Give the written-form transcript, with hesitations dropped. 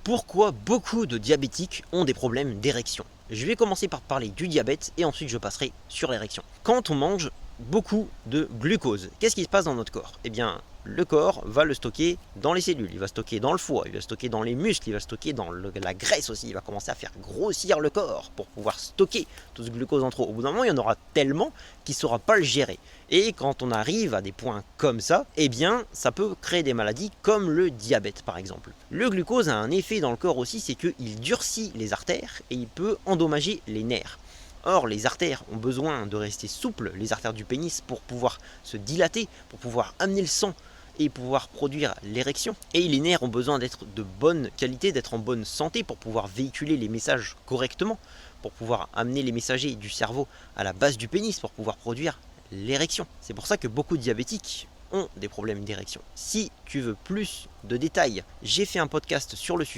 Pourquoi beaucoup de diabétiques ont des problèmes d'érection? Je vais commencer par parler du diabète et ensuite je passerai sur l'érection. Quand on mange beaucoup de glucose, qu'est-ce qui se passe dans notre corps? Eh bien, le corps va le stocker dans les cellules, il va stocker dans le foie, il va stocker dans les muscles, il va stocker dans la graisse aussi, il va commencer à faire grossir le corps pour pouvoir stocker tout ce glucose en trop. Au bout d'un moment, il y en aura tellement qu'il ne saura pas le gérer. Et quand on arrive à des points comme ça, eh bien, ça peut créer des maladies comme le diabète par exemple. Le glucose a un effet dans le corps aussi, c'est qu'il durcit les artères et il peut endommager les nerfs. Or, les artères ont besoin de rester souples, les artères du pénis, pour pouvoir se dilater, pour pouvoir amener le sang et pouvoir produire l'érection. Et les nerfs ont besoin d'être de bonne qualité, d'être en bonne santé pour pouvoir véhiculer les messages correctement, pour pouvoir amener les messagers du cerveau à la base du pénis, pour pouvoir produire l'érection. C'est pour ça que beaucoup de diabétiques ont des problèmes d'érection. Si tu veux plus de détails, j'ai fait un podcast sur le sujet.